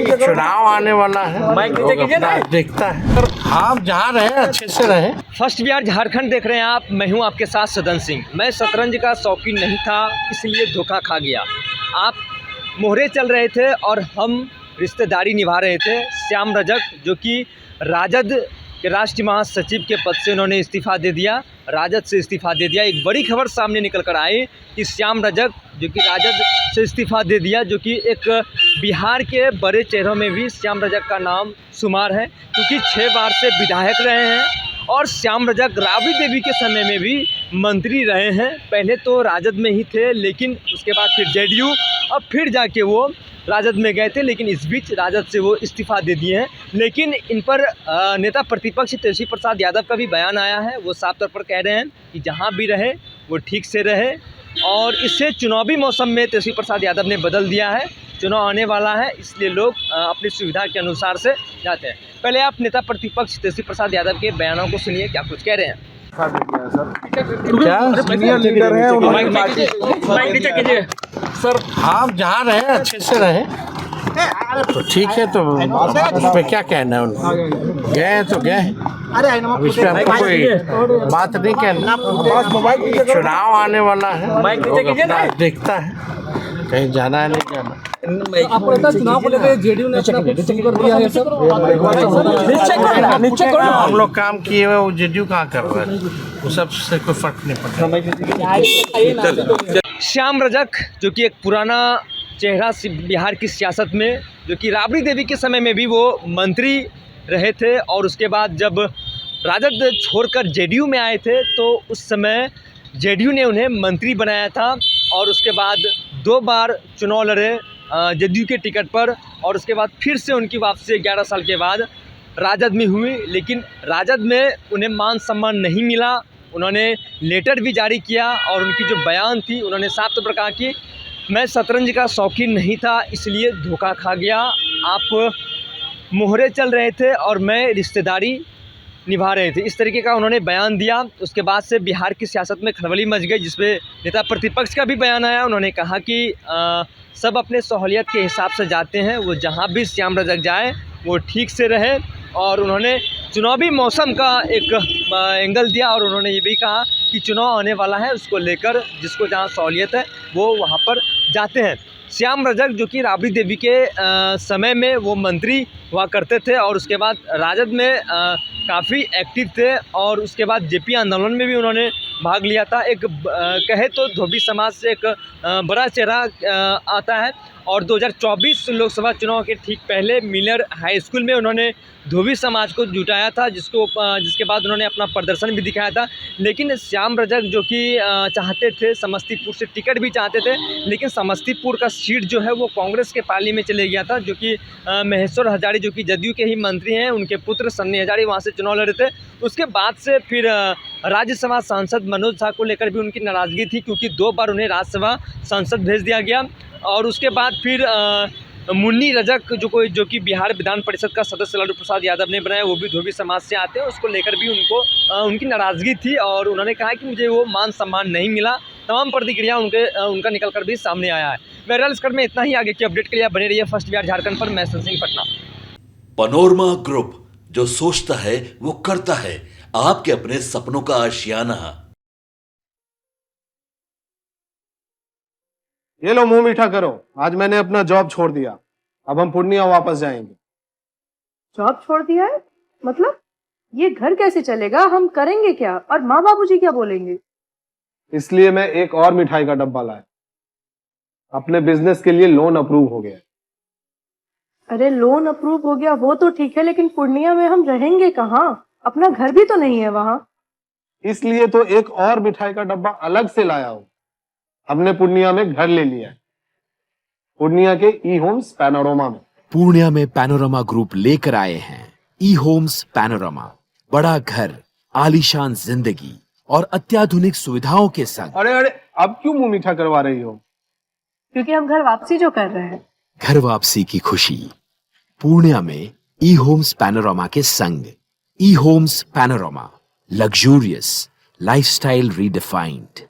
चुनाव आने वाला है, लोग अपना देखता है। आप जहाँ रहे अच्छे से रहे। फर्स्ट बिहार झारखंड देख रहे हैं आप। मैं हूं आपके साथ सदन सिंह। मैं शतरंज का शौकीन नहीं था, इसलिए धोखा खा गया। आप मोहरे चल रहे थे और हम रिश्तेदारी निभा रहे थे। श्याम रजक जो कि राजद के राष्ट्रीय महासचिव के पद से उन्होंने इस्तीफ़ा दे दिया, राजद से इस्तीफ़ा दे दिया। एक बड़ी खबर सामने निकल कर आई कि श्याम रजक जो कि राजद से इस्तीफ़ा दे दिया, जो कि एक बिहार के बड़े चेहरों में भी श्याम रजक का नाम शुमार है, क्योंकि 6 बार से विधायक रहे हैं और श्याम रजक राबड़ी देवी के समय में भी मंत्री रहे हैं। पहले तो राजद में ही थे, लेकिन उसके बाद फिर जेडीयू, अब फिर जाके वो राजद में गए थे, लेकिन इस बीच राजद से वो इस्तीफ़ा दे दिए हैं। लेकिन इन पर नेता प्रतिपक्ष तेजस्वी प्रसाद यादव का भी बयान आया है। वो साफ तौर पर कह रहे हैं कि जहाँ भी रहे वो ठीक से रहे, और इससे चुनावी मौसम में तेजस्वी प्रसाद यादव ने बदल दिया है। चुनाव आने वाला है, इसलिए लोग अपनी सुविधा के अनुसार से जाते हैं। पहले आप नेता प्रतिपक्ष तेजस्वी प्रसाद यादव के बयानों को सुनिए, क्या कुछ कह रहे हैं। सर आप जहाँ रहे अच्छे से रहे तो ठीक है, तो इस पे क्या कहना है उनको। गए तो गए, अब इस पे हमको कोई बात नहीं कहना। चुनाव आने वाला है, लोग अपना देखता है, कहीं जाना है नहीं जाना। आपको लगता है चुनाव को लेकर जेडीयू ने अपना कुछ कर दिया है सर? हम लोग काम किए हुए, वो जेडीयू कहाँ कर रहा है, वो सबसे कोई फर्क नहीं पड़ता। श्याम रजक जो कि एक पुराना चेहरा बिहार की सियासत में, जो कि राबड़ी देवी के समय में भी वो मंत्री रहे थे, और उसके बाद जब राजद छोड़कर जेडीयू में आए थे तो उस समय जेडीयू ने उन्हें मंत्री बनाया था, और उसके बाद 2 बार चुनाव लड़े जेडीयू के टिकट पर, और उसके बाद फिर से उनकी वापसी 11 साल के बाद राजद में हुई। लेकिन राजद में उन्हें मान सम्मान नहीं मिला। उन्होंने लेटर भी जारी किया, और उनकी जो बयान थी, उन्होंने साफ तौर पर कहा कि मैं शतरंज का शौकीन नहीं था, इसलिए धोखा खा गया। आप मोहरे चल रहे थे और मैं रिश्तेदारी निभा रहे थे, इस तरीके का उन्होंने बयान दिया। उसके बाद से बिहार की सियासत में खलबली मच गई, जिसमें नेता प्रतिपक्ष का भी बयान आया। उन्होंने कहा कि सब अपने सहूलियत के हिसाब से जाते हैं, वो जहाँ भी श्याम रजक जाए वो ठीक से रहे। और उन्होंने चुनावी मौसम का एक एंगल दिया, और उन्होंने ये भी कहा कि चुनाव आने वाला है, उसको लेकर जिसको जहाँ सहूलियत है वो वहाँ पर जाते हैं। श्याम रजक जो कि राबड़ी देवी के समय में वो मंत्री हुआ करते थे, और उसके बाद राजद में काफ़ी एक्टिव थे, और उसके बाद जेपी आंदोलन में भी उन्होंने भाग लिया था। एक कहे तो धोबी समाज से एक बड़ा चेहरा आता है, और 2024 लोकसभा चुनाव के ठीक पहले मिलर हाई स्कूल में उन्होंने धोबी समाज को जुटाया था, जिसके बाद उन्होंने अपना प्रदर्शन भी दिखाया था। लेकिन श्याम रजक जो कि चाहते थे, समस्तीपुर से टिकट भी चाहते थे, लेकिन समस्तीपुर का सीट जो है वो कांग्रेस के पाली में चले गया था, जो कि महेश्वर हजारी जो कि जदयू के ही मंत्री हैं, उनके पुत्र सन्नी हजारी वहाँ से चुनाव लड़े थे। उसके बाद से फिर राज्यसभा सांसद मनोज झा को लेकर भी उनकी नाराज़गी थी, क्योंकि 2 बार उन्हें राज्यसभा सांसद भेज दिया गया। और उसके बाद फिर मुन्नी रजक जो कि बिहार विधान परिषद का सदस्य लालू प्रसाद यादव ने बनाया, वो भी धोबी समाज से आते हैं। उसको लेकर भी उनकी नाराज़गी थी, और उन्होंने कहा कि मुझे वो मान सम्मान नहीं मिला। तमाम प्रतिक्रिया उनका निकल कर भी सामने आया है। बहरहाल इस में इतना ही। आगे की अपडेट के लिए बने रहिए फर्स्ट बिहार झारखंड पर। मैं सदन सिंह, पटना। पनोरमा ग्रुप, जो सोचता है वो करता है। आपके अपने सपनों का आशियाना। ये लो, मुंह मीठा करो। आज मैंने अपना जॉब छोड़ दिया, अब हम पूर्णिया वापस जाएंगे। जॉब छोड़ दिया है? मतलब ये घर कैसे चलेगा? हम करेंगे क्या? और माँ बाबूजी क्या बोलेंगे? इसलिए मैं एक और मिठाई का डब्बा लाया। अपने बिजनेस के लिए लोन अप्रूव हो गया। अरे लोन अप्रूव हो गया वो तो ठीक है, लेकिन पूर्णिया में हम रहेंगे कहाँ? अपना घर भी तो नहीं है वहाँ। इसलिए तो एक और मिठाई का डब्बा अलग से लाया हूँ। हमने पूर्णिया में घर ले लिया है, पूर्णिया के ई होम्स पैनोरमा में। पूर्णिया में पैनोरमा ग्रुप लेकर आए हैं ई होम्स पैनोरमा। बड़ा घर, आलीशान जिंदगी और अत्याधुनिक सुविधाओं के संग। अरे अब क्यों मुंह मीठा करवा रही हो? क्योंकि हम घर वापसी जो कर रहे हैं। घर वापसी की खुशी पूर्णिया में ई होम्स पैनोरमा के संग। ई Homes Panorama, luxurious lifestyle redefined.